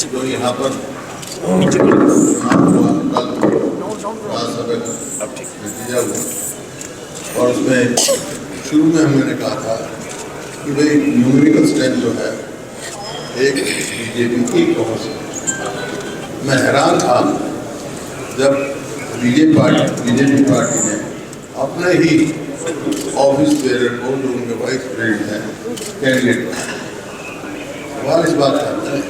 जो यहाँ पर चुनाव हुआ कल राज्यसभा का नतीजा हुआ, और उसमें शुरू में हमने कहा था कि भाई न्यूमेरिकल स्ट्रेंथ जो है एक बीजेपी की पहुँच है। मैं हैरान था जब बीजेपी पार्टी ने अपने ही ऑफिस बेरर को, जो उनके वाइस प्रेसिडेंट हैं, कैंडिडेट सवाल इस बात का है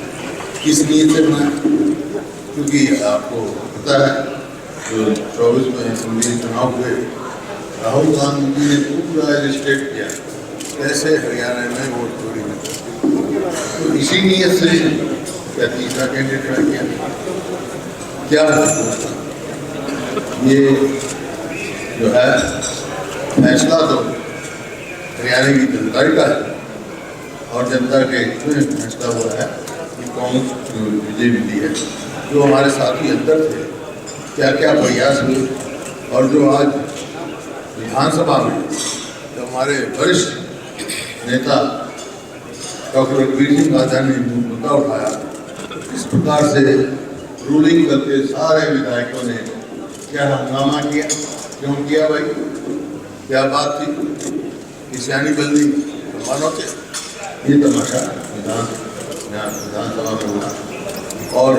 किस नीयत से बनाया, क्योंकि आपको पता है जो 24 में असेंबली चुनाव हुए, राहुल गांधी ने पूरा इलिस्ट्रेट किया कैसे हरियाणा में वोट चोरी में, तो इसी नीयत से क्या तीसरा कैंडिडेट खड़ा किया। क्या ये जो है फैसला तो हरियाणा की जनता का है, और जनता के इसमें फैसला हुआ है कि कौन विजय मिली है। जो हमारे साथी अंदर थे, क्या क्या प्रयास हुए, और जो आज विधानसभा में जो हमारे वरिष्ठ नेता डॉक्टर रघुवीर सिंह राजा ने मुद्दा उठाया, इस प्रकार से रूलिंग करके सारे विधायकों ने क्या हंगामा किया, क्यों किया भाई, क्या बात थी, किसानी बल्दी मानो थे, ये तमाशा विधानसभा में हुआ। और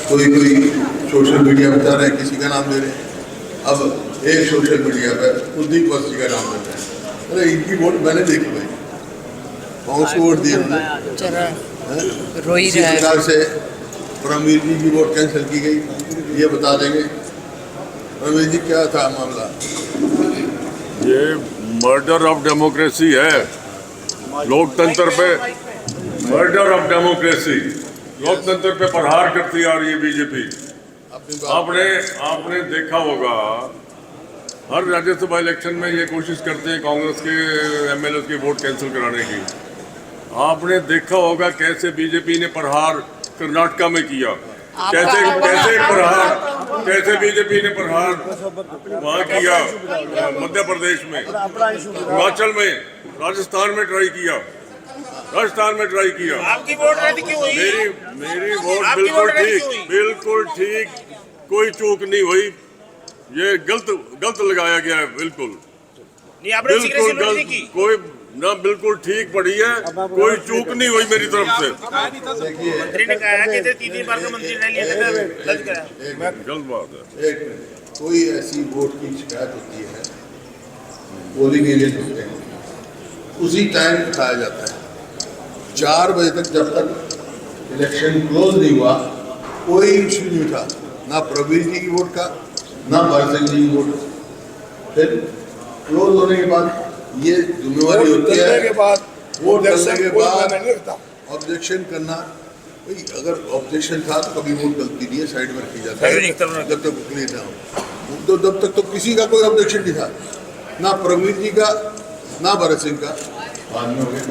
कोई सोशल मीडिया बता रहे हैं, किसी का नाम दे रहे हैं, अब एक सोशल मीडिया पर कुलदीप वस्ती का नाम देते हैं। अरे इनकी वोट मैंने देखी भाई, कांग्रेस को वोट दिए इसी प्रकार से परमवीर जी की वोट कैंसिल की गई, ये बता देंगे परमवीर जी क्या था मामला। ये मर्डर ऑफ डेमोक्रेसी है, लोकतंत्र पे मर्डर ऑफ डेमोक्रेसी, लोकतंत्र पे प्रहार करती आ रही है बीजेपी। आपने देखा होगा हर राज्यसभा इलेक्शन में ये कोशिश करते हैं कांग्रेस के एमएलए की वोट कैंसिल कराने की। आपने देखा होगा कैसे बीजेपी ने प्रहार कर्नाटका में किया, कैसे बीजेपी ने प्रहार वहाँ किया, मध्य प्रदेश में, हिमाचल में, राजस्थान में ट्राई किया, आपकी वोट रद्द क्यों हुई? मेरी वोट बिल्कुल ठीक, कोई चूक नहीं हुई, ये गलत लगाया गया है, बिल्कुल गलत, कोई ना बिल्कुल ठीक पड़ी है, कोई चूक नहीं हुई मेरी तरफ से। मंत्री ने कहा कि 3 बार का मंत्री रह लिया, गलत बात है। कोई ऐसी वोट की शिकायत होती है, पोलिंग एजेंट होते हैं, उसी टाइम उठाया जाता है। 4 बजे तक जब तक इलेक्शन क्लोज नहीं हुआ, कोई इशू नहीं उठा, ना प्रवीर जी की वोट का, ना भरत सिंह जी की वोट का। फिर क्लोज होने के बाद ये जिम्मेवारी होती है वोट डालने के बाद ऑब्जेक्शन करना। भाई अगर ऑब्जेक्शन था तो कभी वोट गलती नहीं है, साइड में रखी जाती है जब तक क्लियर ना हो। तो जब तक तो किसी का कोई ऑब्जेक्शन नहीं था, ना प्रवीर जी का ना भरत सिंह का, बाद में हो गया।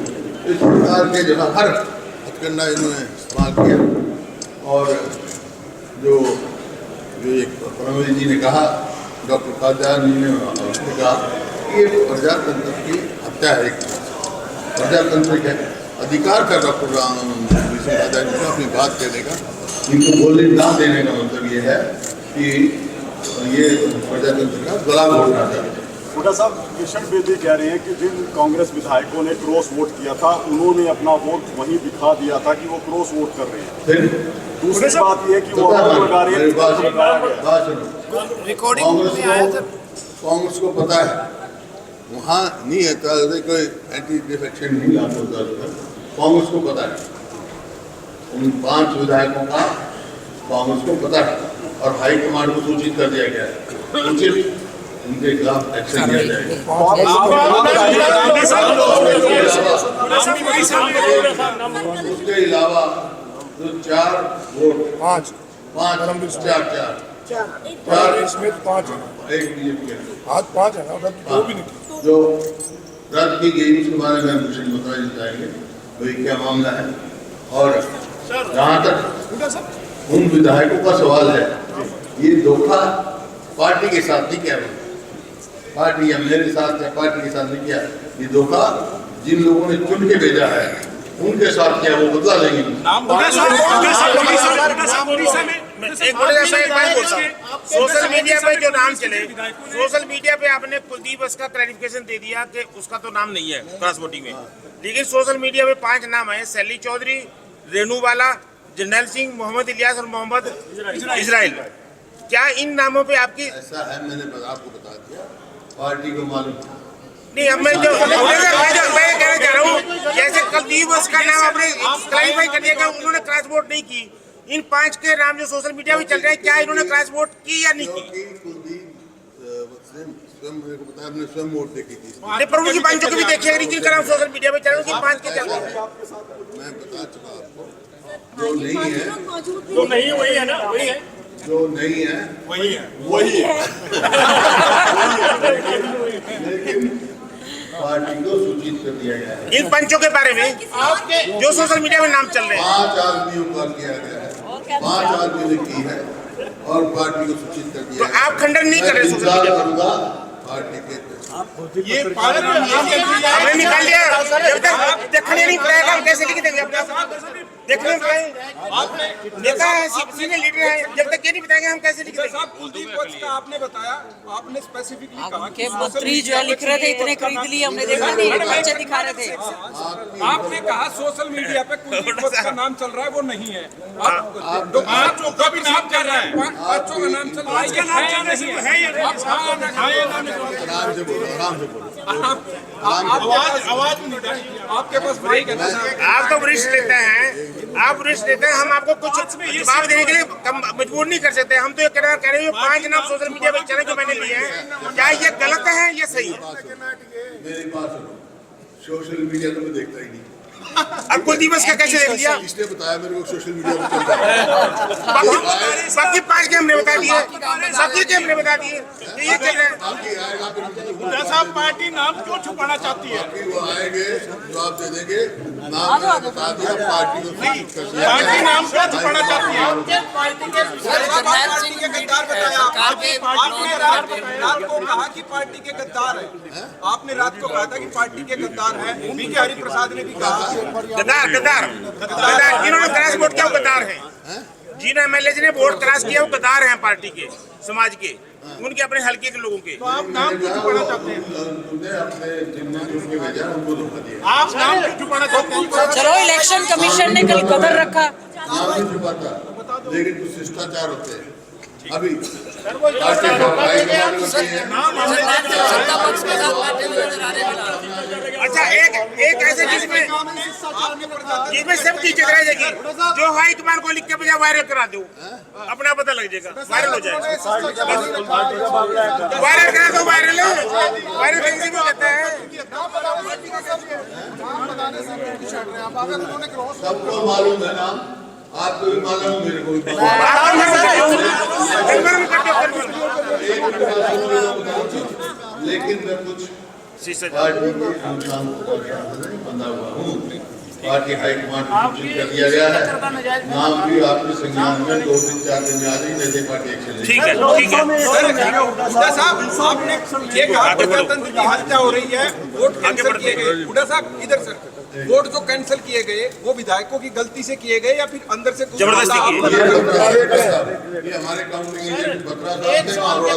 इस प्रकार के जो हर हथकंडा इन्होंने इस्तेमाल किया। और जो एक प्रवीर जी ने कहा, डॉक्टर खाद्यान जी ने कहा ये प्रजातंत्र की हत्या है, प्रजातंत्र के अधिकार का डॉक्टर राजा जी को अपनी बात कहने का, इनको बोलने ना देने का मतलब ये है कि ये प्रजातंत्र का गला घोटना चाहते हैं। हुड्डा साहब, किशन बेदी कह रहे हैं कि जिन कांग्रेस विधायकों ने क्रॉस वोट किया था, उन्होंने अपना वोट वहीं दिखा दिया था कि वो क्रॉस वोट कर रहे हैं। फिर दूसरी बात यह कि वो लगा रहे हैं, कांग्रेस को पता है वहाँ नहीं है, कोई एंटी डिफेक्शन नहीं लागू होता, कांग्रेस को पता है, उन 5 विधायकों का कांग्रेस को पता है, और हाईकमांड को सूचित कर दिया गया है, उचित उनके खिलाफ एक्शन लिया जाएगा। उसके अलावा जो 4 वोट 5 4 इसमें 5 है, एक बीजेपी के आज 5 है ना, उधर 2 भी नहीं। जो रद्द की गई उसके बारे में कुछ बताया जाएंगे भाई क्या मामला है। और जहाँ तक उन विधायकों का सवाल है, ये धोखा पार्टी के साथ नहीं किया, पार्टी या मेरे साथ या पार्टी के साथ नहीं किया, ये धोखा जिन लोगों ने चुन के भेजा है उनके साथ किया वो बदला लेंगे। सोशल मीडिया पे जो नाम चले, सोशल मीडिया पे आपने कुलदीप का क्लैरिफिकेशन दे दिया कि उसका तो नाम नहीं है क्रॉस वोटिंग में, लेकिन सोशल मीडिया पे 5 नाम है, सैली चौधरी, रेणुवाला, जर्नैल सिंह, मोहम्मद इलियास और मोहम्मद इजराइल। क्या इन नामों पे आपकी? ऐसा है, मैंने आपको बता दिया, पार्टी को मालूम नहीं। अब मैं कहना चाह रहा हूँ, जैसे कुलदीप का नाम आपने क्लैरिफाई कर दिया कि उन्होंने क्रॉस वोट नहीं की, इन 5 के नाम जो सोशल मीडिया में चल रहे हैं, क्या इन्होंने क्रॉस वोट की या नहीं की? कुलदीप स्वयं मेरे को बताया, हमने स्वयं वोट देखी थी। नहीं, पर उनकी 5 की भी देखी है, जिनका नाम सोशल मीडिया पे चल रहा है, उनकी 5 के चल रहे हैं। मैं बता चुका आपको, जो नहीं है जो नहीं वही है ना, वही है, जो नहीं है वही है। लेकिन पार्टी को सूचित कर दिया गया है। इन पंचों के बारे में जो सोशल मीडिया में नाम चल रहे हैं, 5 आदमियों का किया गया है, 5 आदमी ने की है और पार्टी को सूचित कर दिया तो आप खंडन नहीं कर रहे सोशल मीडिया करूंगा पार्टी के ये हमने निकाल लिया। जब तक देखने नहीं पाएगा हम कैसे लिख देंगे अपने? देखने में नेता है, सीनियर लीडर है, जब तक ये नहीं बताएंगे हम कैसे लिख देंगे? कुलदीप पक्ष का आपने बताया, आपने स्पेसिफिकली कहा के मंत्री जो है लिख रहे थे, इतने खरीद लिए, हमने देखा नहीं, बच्चे दिखा रहे थे। आपने कहा सोशल मीडिया पे कुलदीप पक्ष का नाम चल रहा है, वो नहीं है। पांचों का भी नाम चल रहा है, पांचों का नाम चल रहा है, आराम से बोलो, आराम से बोलो। आवाज आपके पास माइक है। आप तो वरिष्ठ नेता हैं, आप वरिष्ठ नेता हैं, हम आपको कुछ जवाब देने के लिए मजबूर नहीं कर सकते। हम तो ये कह रहे हैं, ये 5 नाम सोशल मीडिया पे चले जो मैंने लिए हैं, क्या ये गलत है या सही है? मेरी बात सुनो, सोशल मीडिया तो मैं देखता ही नहीं। अब कुलदीप का कैसे देख लिया? इसने बताया मेरे को सोशल मीडिया पे चलता है। बाकी 5 के हमने बता दिए, सबके के हमने बता दिए, ये चल रहा है। बाकी आएगा फिर साहब पार्टी नाम क्यों छुपाना चाहती है? बाकी वो आएंगे, जवाब दे देंगे। नाम मैंने बता दिया, पार्टी को सूचित कर दिया। पार्टी नाम क्यों छुपाना चाहती है? पार्टी के गद्दार बताया आपने रात को कहा कि पार्टी के गद्दार है। आपने रात को कहा था कि पार्टी के गद्दार है। बीके हरिप्रसाद ने भी कहा गद्दार जिन्होंने क्रॉस वोट किया वो गद्दार हैं। जिन एमएलए ने वोट क्रॉस किया वो गद्दार हैं, पार्टी के, समाज के, उनके अपने हल्के के लोगों के। तो आप नाम क्यों छुपाना चाहते हैं? तुमने अपने जिनने जिनके भेजा उनको धोखा दिया। आप नाम क्यों छुपाना चाहते हैं? चलो, इलेक्शन कमीशन ने कल कदर रखा। नाम नहीं छुपाता, लेकिन कुछ शिष्टाचार होते हैं। अभी पार्टी का हाईकमान होती है। अच्छा, एक ऐसे जिसमें सबकी इज्जत रह जाएगी, जो हाई कमान को लिख के बजाय वायरल करा दो, अपना पता लग जाएगा, वायरल हो जाएगा। वायरल करा दो, वायरल किसी को कहता है। सबको मालूम है नाम, आपको भी मालूम, मेरे को भी मालूम। लेकिन मैं कुछ पार्टी के नाम को बंधा हुआ हूँ। पार्टी हाईकमान को सूचित कर दिया गया है, नाम भी आपके संज्ञान में 2-4 दिन में आ जाएगी, जैसे पार्टी एक्शन लेगी। ठीक है, ठीक है। हुड्डा साहब, आपने ये कहा कि गणतंत्र की हत्या हो रही है, वोट कैंसिल किए गए। हुड्डा साहब इधर सर, वोट जो कैंसिल किए गए वो विधायकों की गलती से किए गए या फिर अंदर से कुछ जबरदस्ती किए? ये हमारे काउंटिंग एजेंट बत्रा साहब ने मामला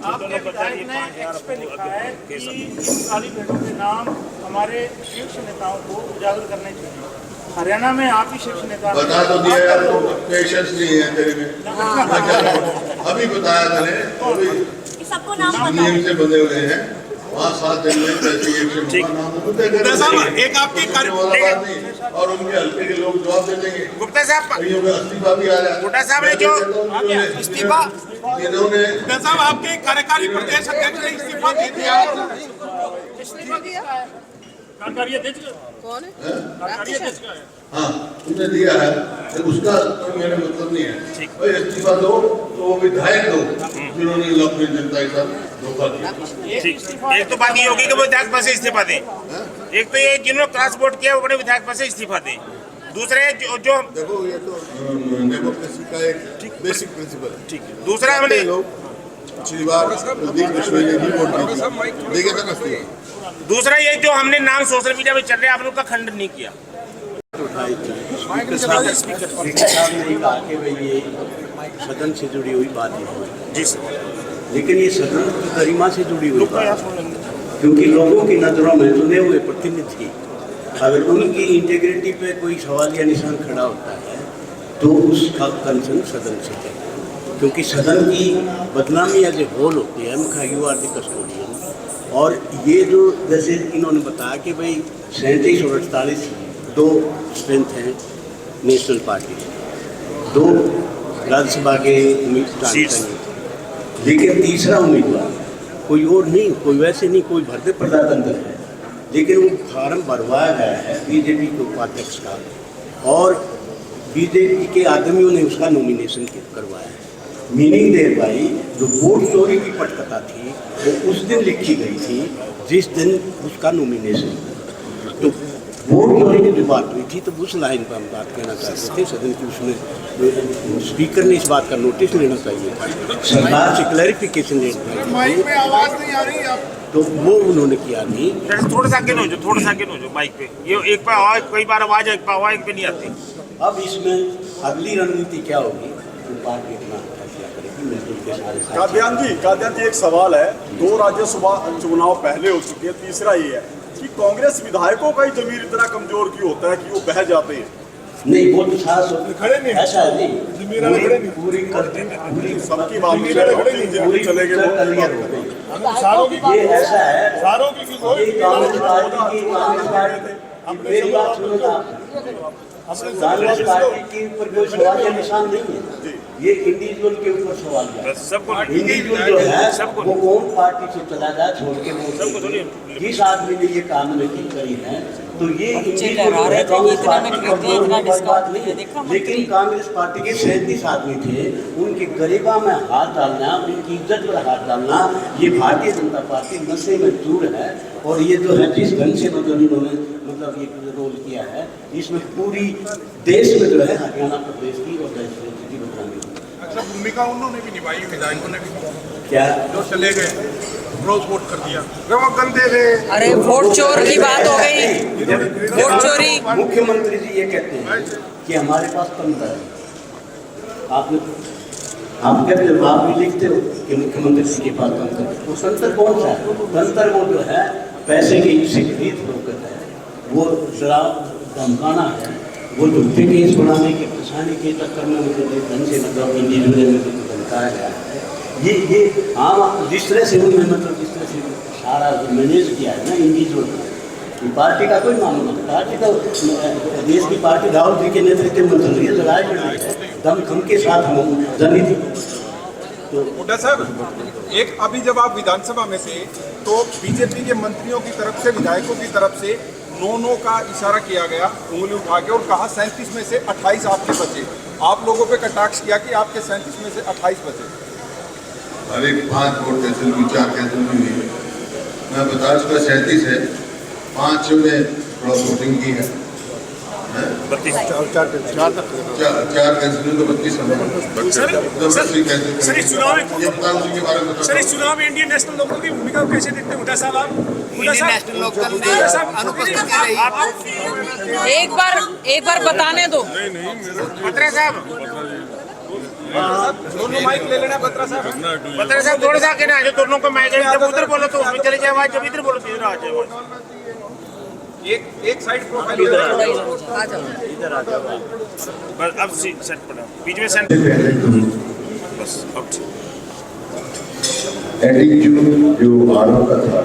आपके विधायक ने एक्स पे लिखा है कि इन काली भेड़ों के नाम हमारे शीर्ष नेताओं को उजागर करने चाहिए। हरियाणा में आप ही शीर्ष नेता बता तो दिया यार, तो पेशेंस नहीं है तेरे में। अभी बताया मैंने, अभी सबको नाम नियम से बंधे हुए हैं, 5-7 दिन में कैसे एक आपके कार्य और उनके हल्के के लोग जवाब दे देंगे। गुप्ता साहब, इस्तीफा भी आ रहा है। गुप्ता साहब ने जो इस्तीफा, इन्होंने साहब आपके कार्यकारी प्रदेश अध्यक्ष ने इस्तीफा दे दिया। कौन है? हाँ, तुमने दिया है, तो उसका कोई मेरा मतलब नहीं है। भाई इस्तीफा दो तो वो विधायक दो जिन्होंने लंबी जनता के साथ धोखा दिया। एक तो बात ये होगी कि वो विधायक पद से इस्तीफा दें, एक तो ये जिन्होंने क्रॉस वोट किया वो अपने विधायक पद से इस्तीफा दें। दूसरे जो देखो, ये तो डेमोक्रेसी का एक बेसिक प्रिंसिपल है। ठीक है। दूसरा हमने लोग पिछली बार कुलदीप बिश्नोई ने भी वोट दिया, देखे था ना। दूसरा ये जो हमने नाम सोशल मीडिया पे चल रहे हैं आपने उसका खंडन नहीं किया। स्पीकर साहब ने कहा कि भाई ये सदन से जुड़ी हुई बात है जी सर, लेकिन ये सदन की गरिमा से जुड़ी हुई बात है, क्योंकि लोगों की नज़रों में चुने हुए प्रतिनिधि अगर उनकी इंटीग्रिटी पे कोई सवाल या निशान खड़ा होता है तो उसका कंसर्न सदन से है, क्योंकि सदन की बदनामी एज ए होल होती है। हम यू आर द कस्टोडियन। और ये जो जैसे इन्होंने बताया कि भाई 37 और 48 दो स्ट्रेंथ हैं नेशनल पार्टी, दो राज्यसभा के उम्मीदवार, लेकिन तीसरा उम्मीदवार कोई और नहीं, कोई वैसे नहीं, कोई भरते प्रजातंत्र है, लेकिन वो फार्म भरवाया गया है बीजेपी के उपाध्यक्ष का और बीजेपी के आदमियों ने उसका नॉमिनेशन करवाया है। मीनिंग देयर भाई जो वोट चोरी की पटकथा थी वो उस दिन लिखी गई थी जिस दिन उसका नॉमिनेशन। तो वोट चोरी की जो बात हुई थी तो उस लाइन पर हम बात कहना चाहते थे सदन की, उसमें स्पीकर ने इस बात का नोटिस लेना चाहिए था, सरकार से क्लैरिफिकेशन लेना चाहिए। आवाज नहीं आ रही आप तो वो उन्होंने किया नहीं। थोड़ा सा आगे नो, थोड़ा सा आगे नो माइक पे, ये एक पे आवाज, कई बार आवाज एक पे आवाज, एक पे नहीं आती। अब इसमें अगली रणनीति क्या होगी, तो पार्टी अपना फैसला करेगी मिलजुल के सारे। कादियान जी एक सवाल है, 2 राज्यसभा चुनाव पहले हो चुके हैं, तीसरा ये है कि कांग्रेस विधायकों का ही जमीर इतना कमजोर क्यों होता है कि वो बह जाते हैं? नहीं, वो तो सास खड़े नहीं, ऐसा है नहीं, पूरी सबकी मामले चले गए सारों की ये ऐसा है, सारों की ये कांग्रेस पार्टी मेरी बात सुनो ना, कांग्रेस पार्टी के ऊपर कोई सवाल या निशान नहीं है, ये इंडिविजुअल के ऊपर सवाल है। सबको इंडिविजुअल जो है वो कौन पार्टी से चला जाए छोड़ के वो जिस आदमी ने ये कामयाबी करी है तो ये लेकिन कांग्रेस पार्टी के 37 आदमी थे, उनके गरीबा में हाथ डालना, उनकी इज्जत पर हाथ डालना, ये भारतीय जनता पार्टी नशे में दूर है। और ये जो है जिस ढंग से मतलब ये रोल किया है, इसमें पूरी देश में जो है हरियाणा प्रदेश की और देश की स्थिति बतानी है। अच्छा, भूमिका उन्होंने भी निभाई, विधायकों ने भी क्या जो चले गए क्रॉस वोट कर दिया, वो गंदे थे। अरे वोट चोर की बात हो गई, वोट चोरी। मुख्यमंत्री जी ये कहते हैं कि हमारे पास तंत्र है। आप कहते हो, आप भी लिखते हो कि मुख्यमंत्री जी के पास तंत्र है। वो तंत्र कौन सा है? तंत्र वो जो है पैसे की से खरीद फरोख्त है, वो शराब धमकाना है, वो झूठे केस बनाने के फंसाने के चक्कर में मतलब ढंग से मतलब इंडिविजुअल में धमकाया गया है। ये हाँ, जिस तरह से उन्होंने मतलब जिस तरह से सारा मैनेज किया है ना इंडिविजुअल, पार्टी का कोई मामला नहीं, पार्टी तो देश की पार्टी राहुल जी के नेतृत्व में चल रही है, लड़ाई लड़ रही है दम खम के साथ हम राजनीति। तो हुड्डा साहब, एक अभी जब आप विधानसभा में थे तो बीजेपी के मंत्रियों की तरफ से, विधायकों की तरफ से नो का इशारा किया गया उंगली उठा के, और कहा 37 में से 28 आपके बचे। आप लोगों पे कटाक्ष किया कि आपके 37 में से 28 बचे। अरे 5 वोट कैंसिल हुई, 4 कैंसिल हुई, मैं बता चुका 37 है, 5 ने क्रॉस वोटिंग की है, 4 कैंसिल हुई तो 32 सर इस चुनाव में ये बता उसी के बारे में सर इस चुनाव में इंडियन नेशनल लोकल की भूमिका कैसे देखते हैं हुड्डा साहब? आप हुड्डा साहब अनुपस्थित रही, एक बार बताने दो। बत्रा साहब, दोनों माइक ले लेना। बत्रा साहब थोड़ा सा आगे ना, जो दोनों को माइक है, जब उधर बोलो तो उसमें चले जाए आवाज, जब इधर बोलो तो इधर आ जाए आवाज। एक साइड प्रोफाइल इधर आ जाओ। बस अब सेट पड़ा, बीच में सेंटर बस अब एटीट्यूड जो आरोप का था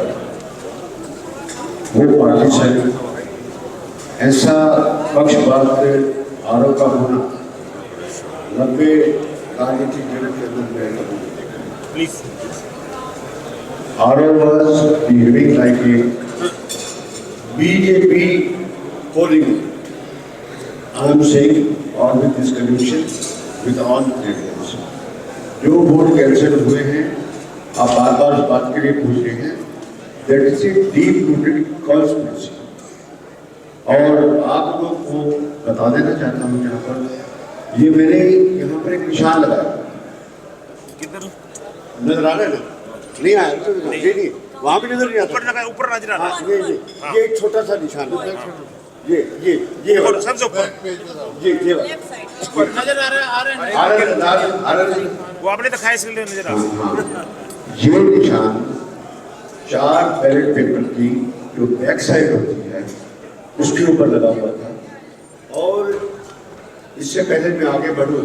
वो पार्टी से ऐसा पक्षपात आरोप का होना 90 राजनीतिक जगत के अंदर प्लीज आरोप was behaving like a BJP polling. I am saying on with this conviction with all evidence. जो वोट कैंसिल हुए हैं, आप बार-बार इस बात के लिए पूछ रहे हैं, that is a deep-rooted conspiracy. और आप लोग को बता देना चाहता हूँ यहाँ पर, ये मैंने यहाँ पर एक निशान लगाया, किधर नजर आ रहा है ना? नहीं आया, नहीं वहाँ भी नजर नहीं आता। ऊपर लगा, ऊपर नजर आ रहा है। ये एक छोटा सा निशान है, ये ऊपर, सबसे ऊपर ये नजर आ रहे हैं। वो आपने दिखाया इसलिए नजर आ रहा है। ये निशान 4 बैलेट पेपर की जो बैक साइड होती है उसके ऊपर लगा हुआ था। और इससे पहले मैं आगे बढ़ूं,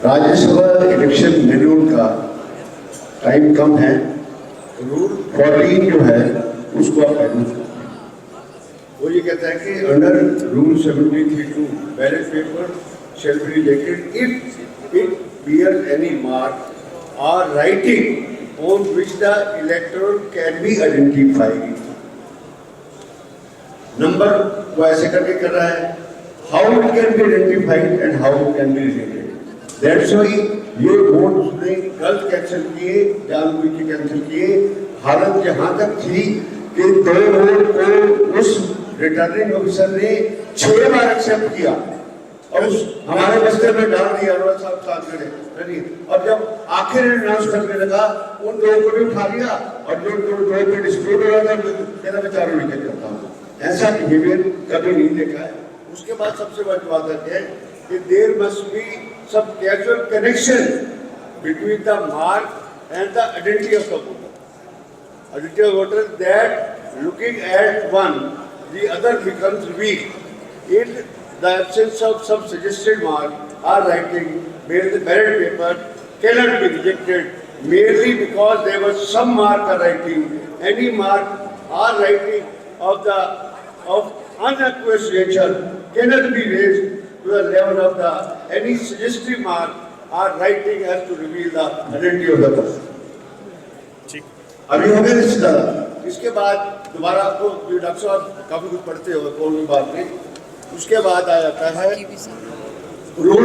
राज्यसभा इलेक्शन मैनुअल का टाइम कम है, रूल 14 जो है उसको आप पहले वो ये कहता है कि under rule 73(2) ballot paper shall be rejected if it bears any mark or writing on which the elector can be identified. Number वो ऐसे करके कर रहा है, how it can be identified and how it can be rejected. That's why ये vote उसने गलत cancel किए, जानबूझ के कैंसिल किए। हालत यहाँ तक थी कि 2 वोट को उस रिटर्निंग ऑफिसर ने 6 बार एक्सेप्ट किया और उस हमारे बस्ते में डाल दिया। अरोड़ा साहब साथ खड़े, और जब आखिर अनाउंस करने लगा उन 2 को भी उठा लिया और जो 2 पे डिस्प्यूट हो रहा था तेरा बेचारों निकल जाता हूँ। ऐसा बिहेवियर कभी नहीं देखा है। उसके बाद सबसे बड़ी बात है कि there must be some casual connection between the mark and the identity of the voter. Identity of voter that looking at one the other becomes weak in the absence of some suggested mark or writing made the ballot paper cannot be rejected merely because there was some mark or writing. Any mark or writing of unaqueous nature cannot be raised to the level of the any suggestive mark or writing as to reveal the identity of the person. अभी हो गया रिश्तेदार। इसके बाद दोबारा आपको doctor साहब काफी कुछ पढ़ते हो कौन की बात नहीं। उसके बाद आ जाता है रूल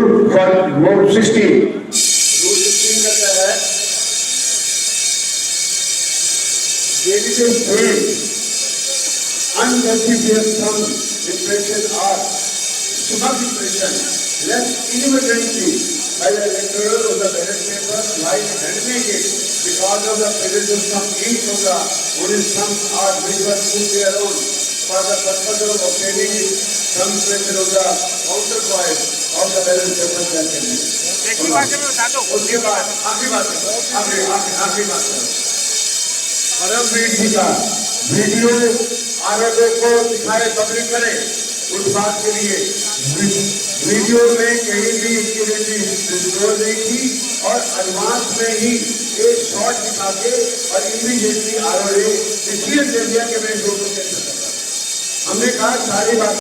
16। रूल 16 कहता है there is a frame unambiguous from impression or smug impression left inadvertently by the electoral of the ballot paper while handling it because of the presence of some ink of the only some or which was put their own for the purpose of obtaining it. Some pressure of the counterpoint of the balance paper that can be. देखिए भाषा में बता दो। उसके बाद आखिरी बात परमवीर जी का वीडियो आरोपों को दिखाए पब्लिक करे उस बात के लिए वीडियो में कहीं भी इसकी डिस्क्लोज नहीं थी और एडवांस में ही एक शॉट दिखा के और इमीडिएटली आरोप डिसीजन दे दिया कि मैं 2 को कैंसिल कर रहा हूं। हमने कहा सारी बात